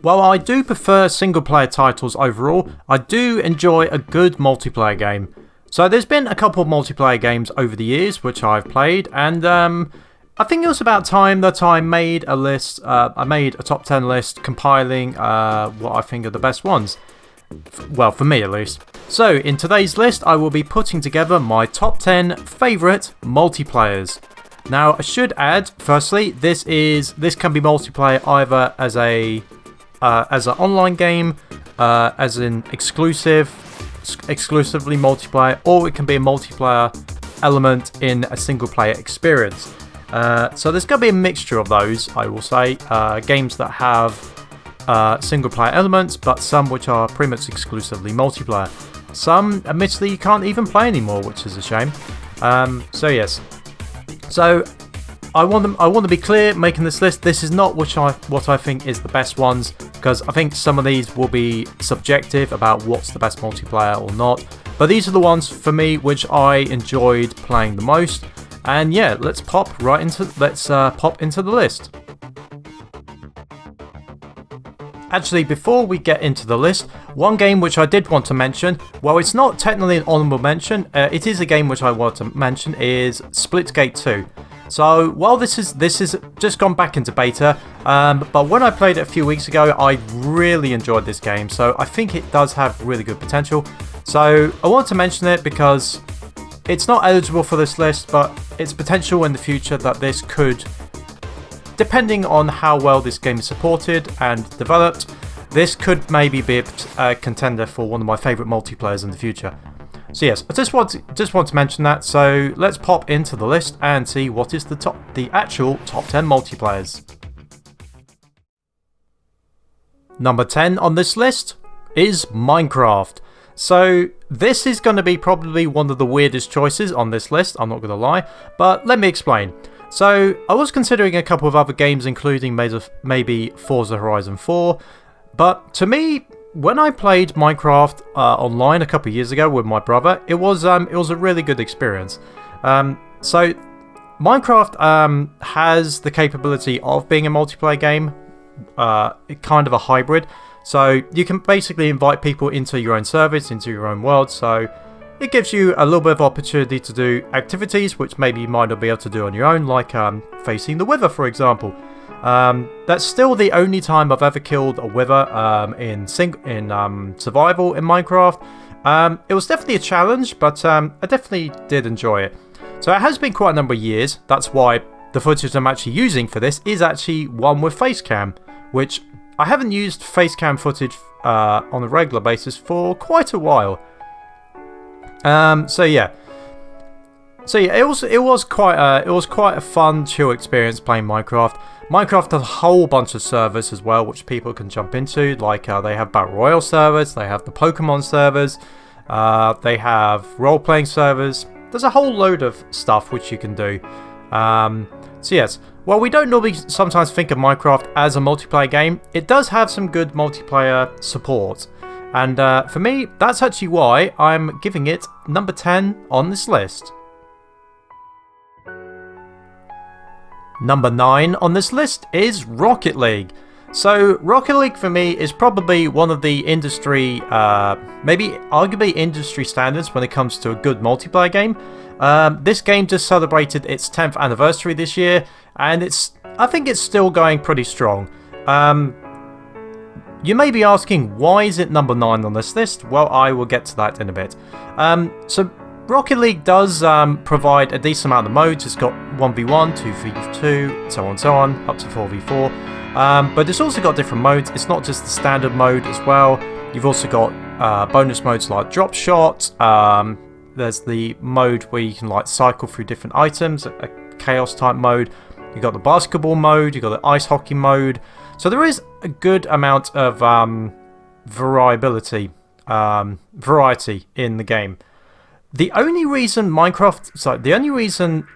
While I do prefer single player titles overall, I do enjoy a good multiplayer game. So there's been a couple of multiplayer games over the years which I've played, and I think it was about time that I made a list. I made a top 10 list compiling what I think are the best ones. Well, for me at least. So in today's list I will be putting together my top 10 favourite multiplayers. Now I should add, firstly, this can be multiplayer either as an online game, as an exclusively multiplayer, or it can be a multiplayer element in a single player experience. So there's going to be a mixture of those, I will say. Games that have single player elements, but some which are pretty much exclusively multiplayer. Some, admittedly, you can't even play anymore, which is a shame. So yes. So I want to be clear making this list. This is not what I think is the best ones, because I think some of these will be subjective about what's the best multiplayer or not. But these are the ones for me which I enjoyed playing the most. And yeah, let's pop into the list. Actually, before we get into the list, one game which I did want to mention, well, it's not technically an honourable mention, it is a game which I want to mention, is Splitgate 2. So, while this is just gone back into beta, but when I played it a few weeks ago, I really enjoyed this game, so I think it does have really good potential. So, I want to mention it because it's not eligible for this list, but its potential in the future that this could, depending on how well this game is supported and developed, this could maybe be a contender for one of my favourite multiplayers in the future. So yes, I just want to mention that. So let's pop into the list and see what is the actual top 10 multiplayers. Number 10 on this list is Minecraft. So this is going to be probably one of the weirdest choices on this list, I'm not going to lie, but let me explain. So I was considering a couple of other games, including maybe Forza Horizon 4, but to me, when I played Minecraft online a couple of years ago with my brother, it was a really good experience. So Minecraft has the capability of being a multiplayer game, kind of a hybrid. So you can basically invite people into your own servers, into your own world. So it gives you a little bit of opportunity to do activities which maybe you might not be able to do on your own, like facing the Wither, for example. That's still the only time I've ever killed a Wither in survival in Minecraft. It was definitely a challenge, but I definitely did enjoy it. So it has been quite a number of years. That's why the footage I'm actually using for this is actually one with facecam, which I haven't used facecam footage on a regular basis for quite a while. So yeah, it was quite a fun, chill experience playing Minecraft. Minecraft has a whole bunch of servers as well, which people can jump into. Like they have Battle Royale servers, they have the Pokemon servers, they have role-playing servers. There's a whole load of stuff which you can do. So yes, while we don't normally sometimes think of Minecraft as a multiplayer game, it does have some good multiplayer support. And for me, that's actually why I'm giving it number 10 on this list. Number 9 on this list is Rocket League. So Rocket League for me is probably one of the industry, maybe arguably industry standards when it comes to a good multiplayer game. This game just celebrated its 10th anniversary this year, and I think it's still going pretty strong. You may be asking, why is it number 9 on this list? Well, I will get to that in a bit. So Rocket League does provide a decent amount of modes. It's got 1v1, 2v2, so on, up to 4v4. But it's also got different modes. It's not just the standard mode as well. You've also got bonus modes like drop shot. There's the mode where you can like cycle through different items, a chaos type mode. You've got the basketball mode, you've got the ice hockey mode. So there is a good amount of variety in the game. The only reason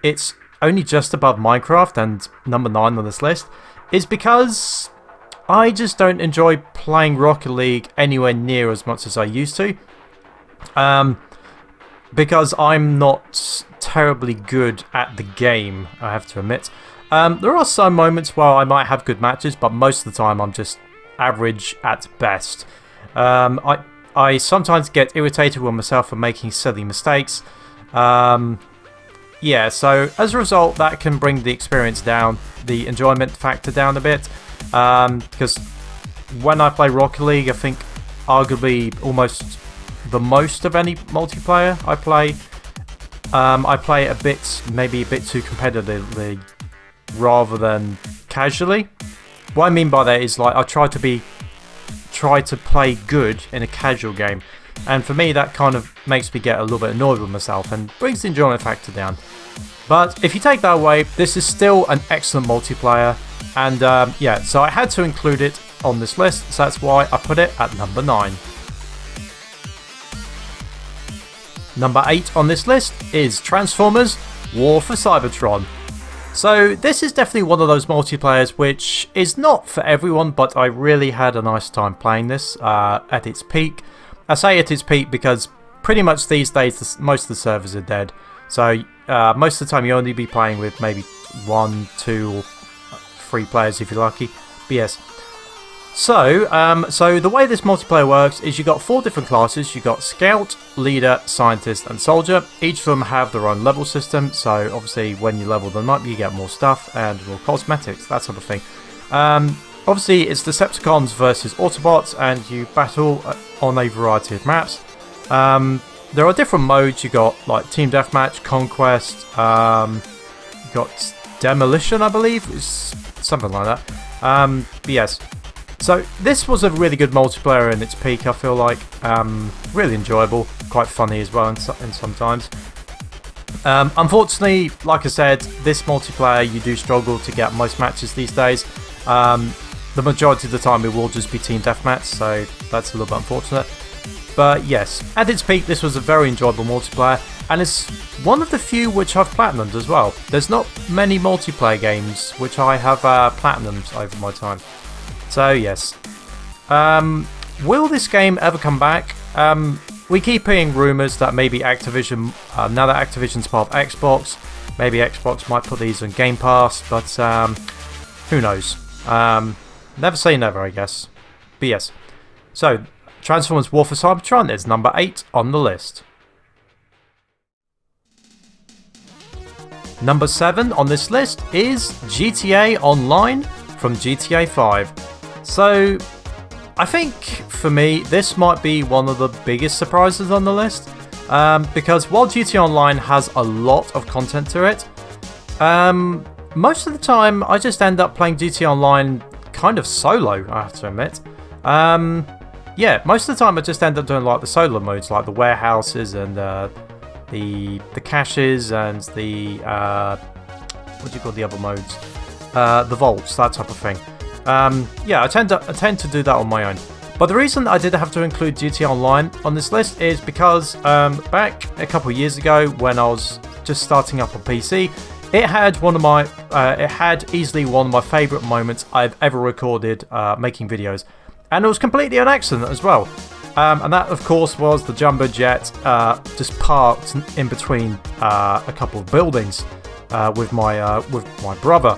it's only just above Minecraft and number 9 on this list is because I just don't enjoy playing Rocket League anywhere near as much as I used to. Because I'm not terribly good at the game, I have to admit. There are some moments where I might have good matches, but most of the time I'm just average at best. I sometimes get irritated with myself for making silly mistakes. Yeah, so as a result, that can bring the experience down, the enjoyment factor down a bit. Because when I play Rocket League, I think arguably almost the most of any multiplayer I play maybe a bit too competitively rather than casually. What I mean by that is, like, I try to play good in a casual game, and for me that kind of makes me get a little bit annoyed with myself and brings the enjoyment factor down. But if you take that away, this is still an excellent multiplayer, and yeah, so I had to include it on this list, so that's why I put it at number 9. Number 8 on this list is Transformers: War for Cybertron. So this is definitely one of those multiplayers which is not for everyone, but I really had a nice time playing this at its peak. I say at its peak because pretty much these days most of the servers are dead. So most of the time you only be playing with maybe 1, 2 or 3 players if you're lucky. But yes. So the way this multiplayer works is you've got 4 different classes. You've got Scout, Leader, Scientist and Soldier. Each of them have their own level system, so obviously when you level them up you get more stuff and more cosmetics, that sort of thing. Obviously it's Decepticons versus Autobots, and you battle on a variety of maps. There are different modes. You got like Team Deathmatch, Conquest, you got Demolition, I believe, it's something like that. But yes. So this was a really good multiplayer in its peak, I feel like. Really enjoyable, quite funny as well, and sometimes. Unfortunately, like I said, this multiplayer you do struggle to get most matches these days. The majority of the time it will just be Team Deathmatch, so that's a little bit unfortunate. But yes, at its peak this was a very enjoyable multiplayer, and it's one of the few which I've platinumed as well. There's not many multiplayer games which I have platinumed over my time. So yes, will this game ever come back? We keep hearing rumours that maybe Activision, now that Activision's part of Xbox, maybe Xbox might put these on Game Pass, but who knows? Never say never, I guess. But yes, so Transformers: War for Cybertron is number 8 on the list. Number 7 on this list is GTA Online from GTA 5. So, I think for me, this might be one of the biggest surprises on the list, because while GTA Online has a lot of content to it, most of the time I just end up playing GTA Online kind of solo, I have to admit. Yeah, most of the time I just end up doing like the solo modes, like the warehouses and the caches and the what do you call the other modes? The vaults, that type of thing. Yeah, I tend to do that on my own. But the reason I did have to include GTA Online on this list is because back a couple of years ago when I was just starting up on PC, it had easily one of my favourite moments I've ever recorded making videos, and it was completely an accident as well. And that, of course, was the jumbo jet just parked in between a couple of buildings with my brother.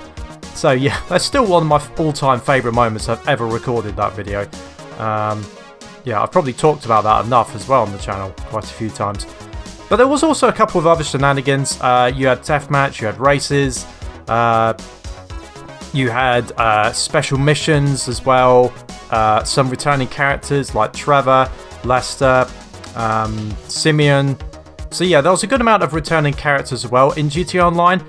So yeah, that's still one of my all-time favourite moments I've ever recorded, that video. Yeah, I've probably talked about that enough as well on the channel quite a few times. But there was also a couple of other shenanigans. You had deathmatch, you had races, you had special missions as well. Some returning characters like Trevor, Lester, Simeon. So yeah, there was a good amount of returning characters as well in GTA Online.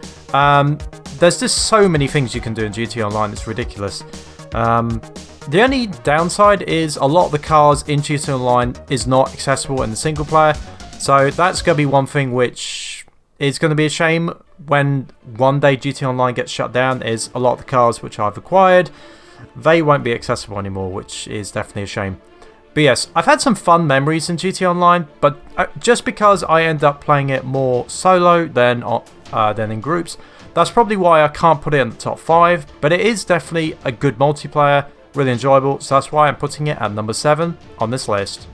There's just so many things you can do in GTA Online, it's ridiculous. The only downside is a lot of the cars in GTA Online is not accessible in the single player. So that's going to be one thing which is going to be a shame when one day GTA Online gets shut down, is a lot of the cars which I've acquired, they won't be accessible anymore, which is definitely a shame. But yes, I've had some fun memories in GTA Online, but just because I end up playing it more solo than in groups, that's probably why I can't put it in the top 5, but it is definitely a good multiplayer, really enjoyable, so that's why I'm putting it at number 7 on this list.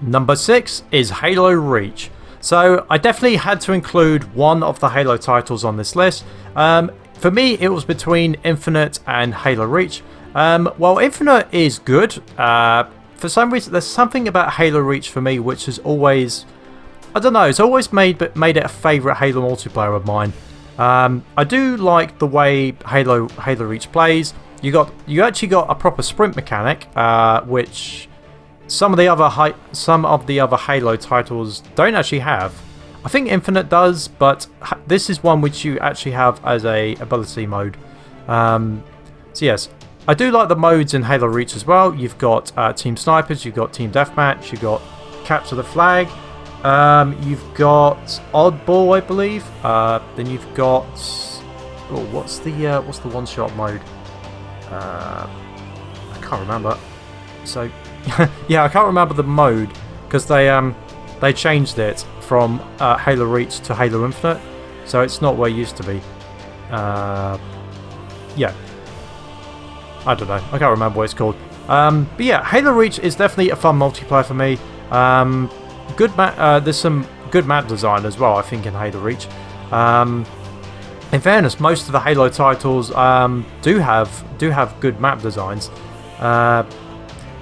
Number 6 is Halo Reach. So I definitely had to include one of the Halo titles on this list. For me, it was between Infinite and Halo Reach. Well, Infinite is good. For some reason, there's something about Halo Reach for me which has always, I don't know, it's always made it a favourite Halo multiplayer of mine. I do like the way Halo Reach plays. You actually got a proper sprint mechanic, which some of the other Halo titles don't actually have. I think Infinite does, but this is one which you actually have as a ability mode. So yes, I do like the modes in Halo Reach as well. You've got Team Snipers, you've got Team Deathmatch, you've got Capture the Flag, you've got Oddball, I believe. Then you've got what's the one-shot mode? I can't remember. So yeah, I can't remember the mode because they changed it from Halo Reach to Halo Infinite, so it's not where it used to be. Yeah, I don't know. I can't remember what it's called. But yeah, Halo Reach is definitely a fun multiplayer for me. There's some good map design as well, I think, in Halo Reach. In fairness, most of the Halo titles do have good map designs.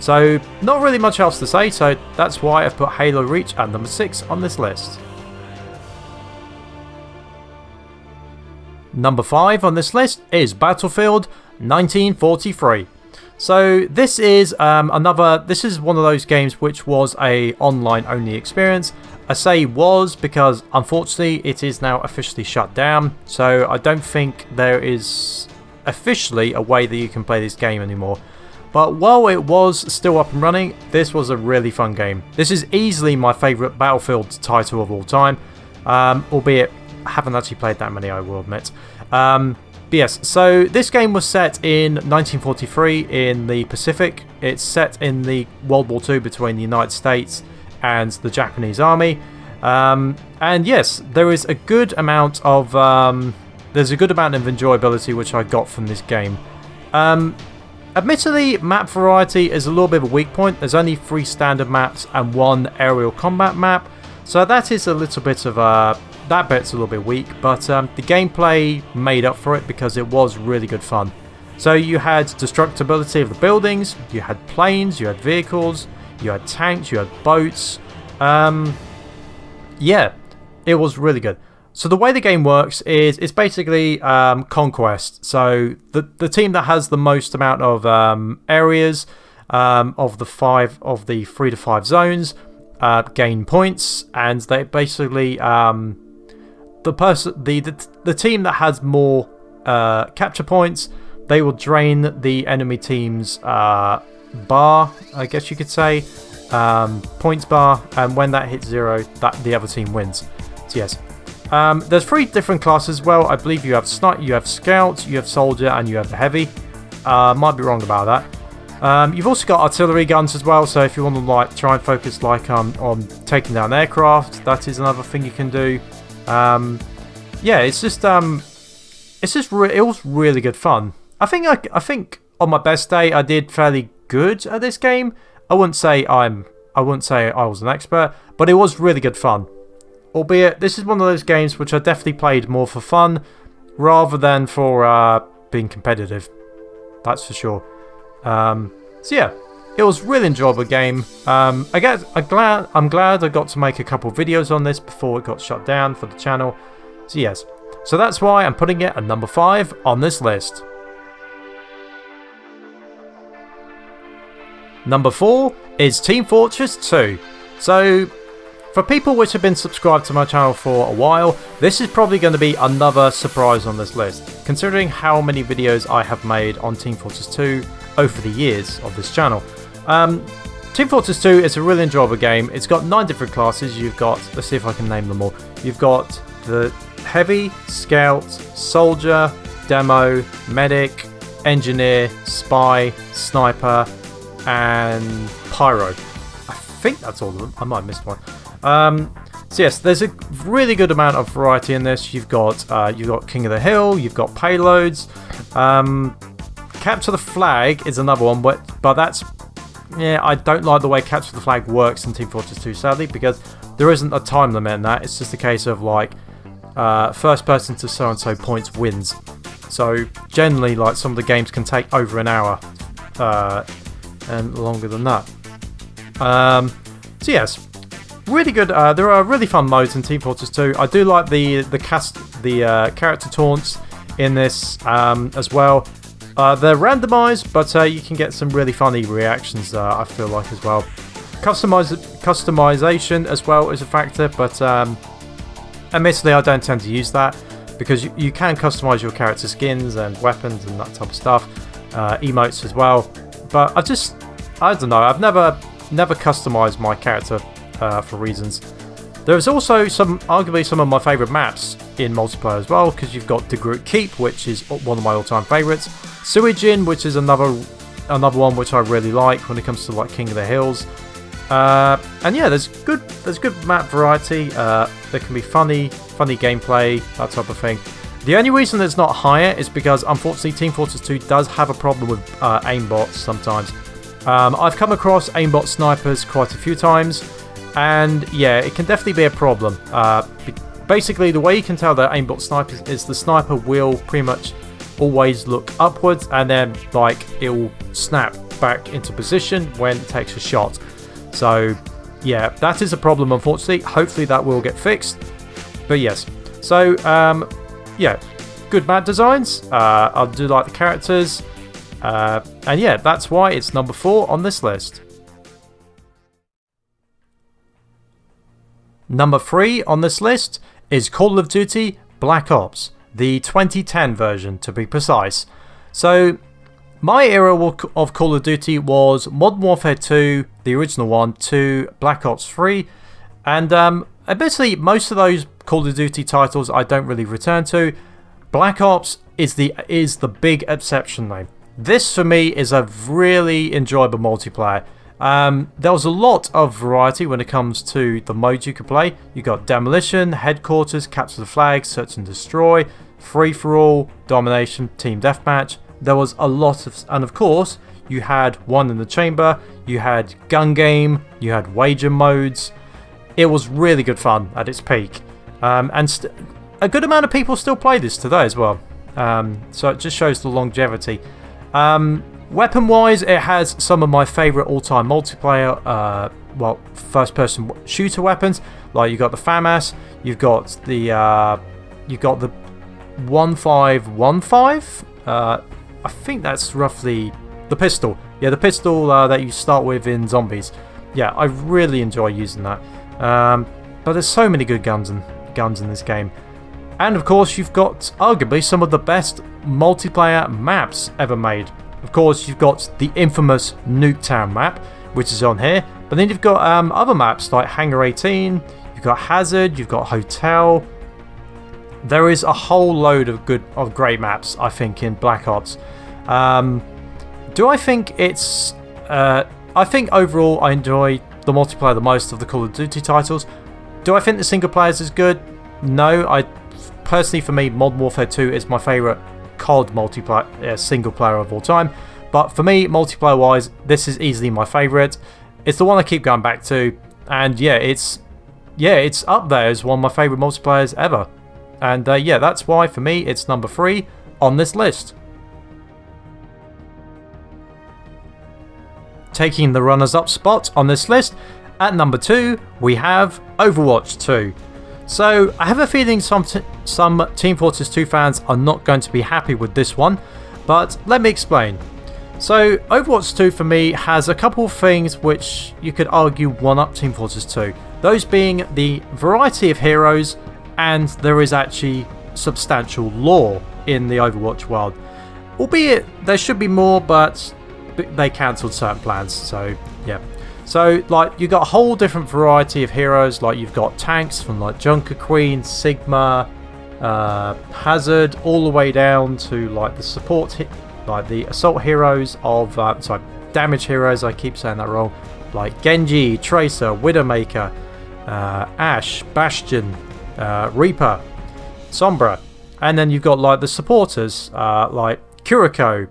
So not really much else to say, so that's why I've put Halo Reach at number 6 on this list. Number 5 on this list is Battlefield 1943. So this is this is one of those games which was a online only experience. I say was because unfortunately it is now officially shut down, so I don't think there is officially a way that you can play this game anymore. But while it was still up and running, this was a really fun game. This is easily my favourite Battlefield title of all time, albeit I haven't actually played that many, I will admit. But yes, so this game was set in 1943 in the Pacific. It's set in the World War II between the United States and the Japanese army. And yes, there is a good amount of enjoyability which I got from this game. Admittedly, map variety is a little bit of a weak point. There's only 3 standard maps and 1 aerial combat map, so that is a little bit of that bit's a little bit weak, but the gameplay made up for it because it was really good fun. So you had destructibility of the buildings, you had planes, you had vehicles, you had tanks, you had boats. Yeah, it was really good. So the way the game works is it's basically conquest. So the team that has the most amount of areas of the 3 to 5 zones gain points, and they basically the team that has more capture points, they will drain the enemy team's bar, I guess you could say, points bar, and when that hits 0, that the other team wins. So yes. There's 3 different classes as well. I believe you have Scout, you have Soldier, and you have the Heavy. Might be wrong about that. You've also got artillery guns as well, so if you want to try and focus on taking down aircraft, that is another thing you can do. Yeah, it was really good fun. I think on my best day I did fairly good at this game. I wouldn't say I was an expert, but it was really good fun. Albeit, this is one of those games which I definitely played more for fun rather than for being competitive. That's for sure. So yeah, it was a really enjoyable game. I'm glad I got to make a couple of videos on this before it got shut down for the channel. So yes, so that's why I'm putting it at number 5 on this list. Number 4 is Team Fortress 2. So, for people which have been subscribed to my channel for a while, this is probably going to be another surprise on this list, considering how many videos I have made on Team Fortress 2 over the years of this channel. Team Fortress 2 is a really enjoyable game. It's got 9 different classes. You've got, let's see if I can name them all. You've got the Heavy, Scout, Soldier, Demo, Medic, Engineer, Spy, Sniper, and Pyro. I think that's all of them. I might have missed one. So yes, there's a really good amount of variety in this. You've got King of the Hill, you've got payloads. Capture the Flag is another one, but that's, yeah, I don't like the way Capture the Flag works in Team Fortress 2, sadly, because there isn't a time limit in that. It's just a case of like first person to so and so points wins. So generally, like some of the games can take over an hour and longer than that. So yes, really good. There are really fun modes in Team Fortress 2. I do like the character taunts in this as well. They're randomized, but you can get some really funny reactions. I feel like as well. Customization as well is a factor, but admittedly I don't tend to use that because you can customize your character skins and weapons and that type of stuff, emotes as well. But I don't know. I've never customized my character for reasons. There's also arguably some of my favourite maps in multiplayer as well, because you've got the Groot Keep, which is one of my all-time favourites. Sewage Inn, which is another one which I really like when it comes to like King of the Hills. And yeah, there's good map variety. There can be funny gameplay, that type of thing. The only reason it's not higher is because unfortunately Team Fortress 2 does have a problem with aimbots sometimes. I've come across aimbot snipers quite a few times, and yeah, it can definitely be a problem. Basically, the way you can tell that aimbot snipers is the sniper will pretty much always look upwards, and then like it will snap back into position when it takes a shot. So yeah, that is a problem, unfortunately. Hopefully that will get fixed. But yes, so yeah, good map designs. I do like the characters. And yeah, that's why it's number 4 on this list. Number 3 on this list is Call of Duty Black Ops, the 2010 version to be precise. So my era of Call of Duty was Modern Warfare 2, the original one, to Black Ops 3, and basically most of those Call of Duty titles I don't really return to. Black Ops is the big exception though. This for me is a really enjoyable multiplayer. There was a lot of variety when it comes to the modes you could play. You got Demolition, Headquarters, Capture the Flag, Search and Destroy, Free-for-all, Domination, Team Deathmatch. There was a lot of... And of course, you had One in the Chamber, you had Gun Game, you had Wager modes. It was really good fun at its peak. And a good amount of people still play this today as well. So it just shows the longevity. Weapon-wise, it has some of my favourite all-time multiplayer, first-person shooter weapons. Like you got the FAMAS, you've got the 1515. I think that's roughly the pistol. Yeah, the pistol that you start with in Zombies. Yeah, I really enjoy using that. But there's so many good guns in this game. And of course, you've got arguably some of the best multiplayer maps ever made. Of course, you've got the infamous Nuketown map, which is on here. But then you've got other maps like Hangar 18, you've got Hazard, you've got Hotel. There is a whole load of great maps, I think, in Black Ops. Do I think it's... I think overall I enjoy the multiplayer the most of the Call of Duty titles. Do I think the single player is good? No, personally, for me, Modern Warfare 2 is my favourite COD multiplayer single player of all time. But for me, multiplayer wise, this is easily my favourite. It's the one I keep going back to, and yeah, it's up there as one of my favourite multiplayers ever. And yeah, that's why for me it's number 3 on this list. Taking the runners-up spot on this list, at number 2 we have Overwatch 2. So I have a feeling some Team Fortress 2 fans are not going to be happy with this one, but let me explain. So Overwatch 2 for me has a couple of things which you could argue one-up Team Fortress 2. Those being the variety of heroes, and there is actually substantial lore in the Overwatch world. Albeit there should be more, but they cancelled certain plans, so yeah. So like you got a whole different variety of heroes. Like you've got tanks from like Junker Queen, Sigma, Hazard, all the way down to like the support like the assault heroes of damage heroes, I keep saying that wrong, like Genji, Tracer, Widowmaker, Ashe, Bastion, Reaper, Sombra. And then you've got like the supporters like Kuriko,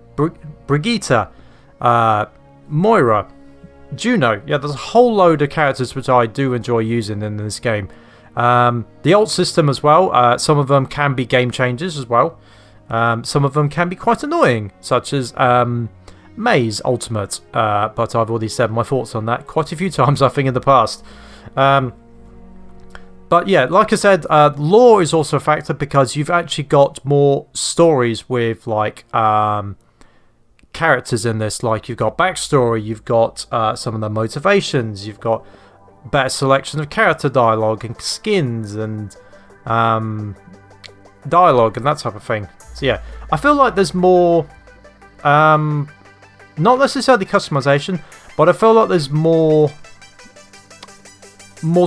Brigitte, Moira, Juno. Yeah, there's a whole load of characters which I do enjoy using in this game. The alt system as well, some of them can be game changers as well. Some of them can be quite annoying, such as May's ultimate, but I've already said my thoughts on that quite a few times, I think, in the past. But yeah, like I said, lore is also a factor because you've actually got more stories with like characters in this. Like you've got backstory, you've got some of the motivations, you've got better selection of character dialogue and skins and dialogue and that type of thing. So yeah, I feel like there's more, not necessarily customization, but I feel like there's more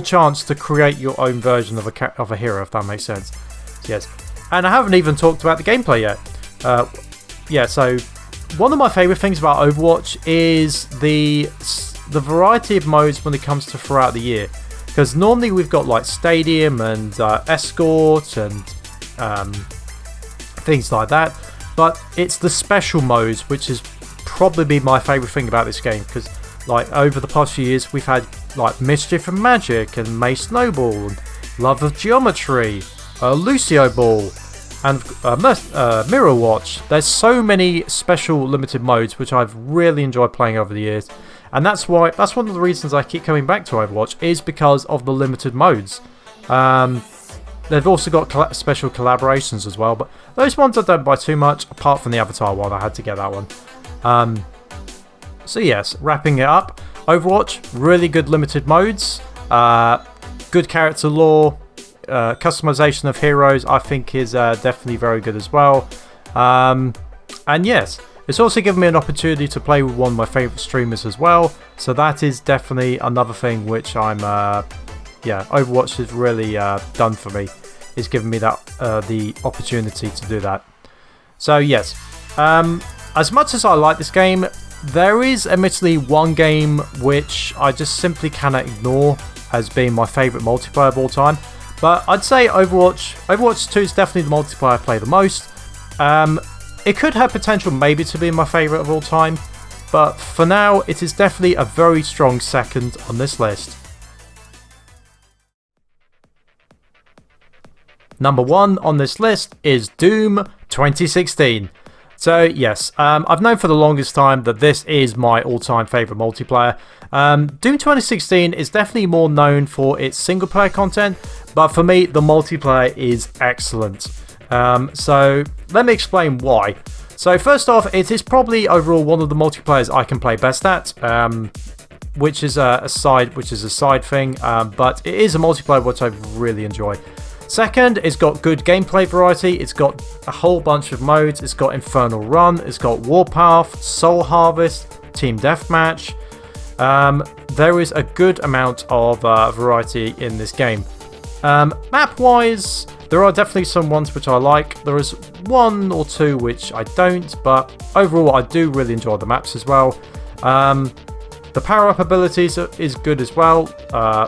chance to create your own version of a hero, if that makes sense. Yes, and I haven't even talked about the gameplay yet. Yeah, so one of my favourite things about Overwatch is the variety of modes when it comes to throughout the year. Because normally we've got like Stadium and Escort and things like that, but it's the special modes which is probably my favourite thing about this game. Because like over the past few years we've had like Mischief and Magic and May Snowball and Love of Geometry, Lucio Ball and Mirror Watch. There's so many special limited modes which I've really enjoyed playing over the years, and that's one of the reasons I keep coming back to Overwatch, is because of the limited modes. They've also got special collaborations as well, but those ones I don't buy too much, apart from the Avatar one. I had to get that one. So yes, wrapping it up, Overwatch, really good limited modes, good character lore, customization of heroes I think is definitely very good as well. And yes, it's also given me an opportunity to play with one of my favourite streamers as well, so that is definitely another thing which I'm, yeah, Overwatch has really done for me. It's given me that the opportunity to do that. So yes, as much as I like this game, there is admittedly one game which I just simply cannot ignore as being my favourite multiplayer of all time. But I'd say Overwatch 2 is definitely the multiplayer I play the most. It could have potential maybe to be my favourite of all time, but for now it is definitely a very strong second on this list. Number 1 on this list is Doom 2016. So yes, I've known for the longest time that this is my all-time favourite multiplayer. Doom 2016 is definitely more known for its single-player content, but for me the multiplayer is excellent. So let me explain why. So first off, it is probably overall one of the multiplayers I can play best at, which is a side thing, but it is a multiplayer which I really enjoy. Second, it's got good gameplay variety, it's got a whole bunch of modes, it's got Infernal Run, it's got Warpath, Soul Harvest, Team Deathmatch. There is a good amount of variety in this game. Map-wise, there are definitely some ones which I like. There is one or two which I don't, but overall I do really enjoy the maps as well. The power-up abilities is good as well,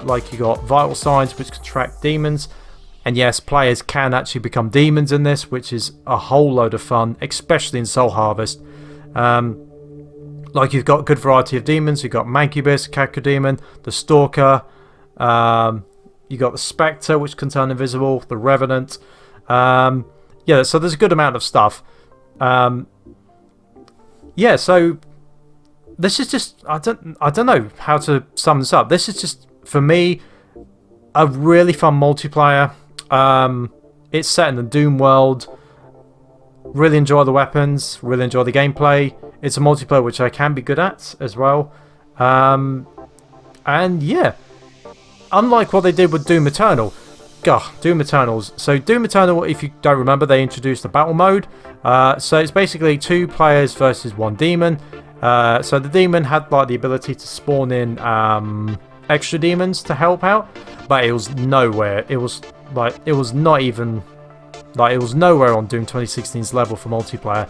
like you got Vital Signs which can track demons. And yes, players can actually become demons in this, which is a whole load of fun, especially in Soul Harvest. Like you've got a good variety of demons. You've got Mancubus, Cacodemon, the Stalker. You got the Spectre, which can turn invisible, the Revenant. Yeah, so there's a good amount of stuff. Yeah, so this is just, I don't know how to sum this up. This is just, for me, a really fun multiplayer. It's set in the Doom world. Really enjoy the weapons, really enjoy the gameplay. It's a multiplayer which I can be good at as well. And yeah, unlike what they did with Doom Eternal. Doom Eternals. So Doom Eternal, if you don't remember, they introduced a battle mode. So it's basically 2 players versus 1 demon. So the demon had like the ability to spawn in extra demons to help out, but it was nowhere. It was not even like, it was nowhere on Doom 2016's level for multiplayer.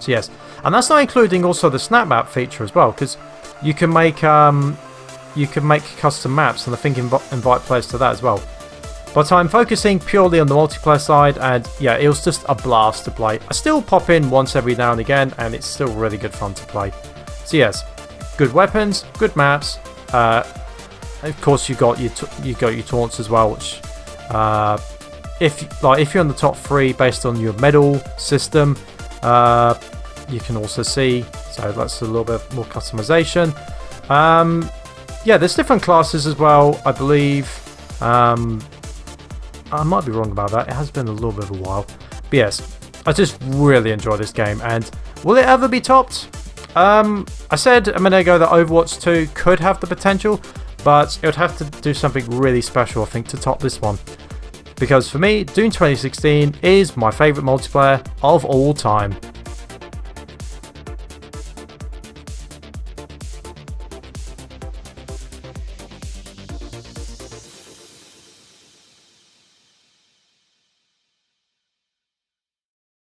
So yes, and that's not including also the snap map feature as well, because you can make custom maps, and I think invite players to that as well. But I'm focusing purely on the multiplayer side, and yeah, it was just a blast to play. I still pop in once every now and again, and it's still really good fun to play. So yes, good weapons, good maps. Of course, you got your taunts as well, which if you're in the top 3 based on your medal system, you can also see. So that's a little bit more customization. Yeah, there's different classes as well, I believe. I might be wrong about that. It has been a little bit of a while. But yes, I just really enjoy this game. And will it ever be topped? I said a minute ago that Overwatch 2 could have the potential, but it would have to do something really special, I think, to top this one. Because for me, Doom 2016 is my favourite multiplayer of all time.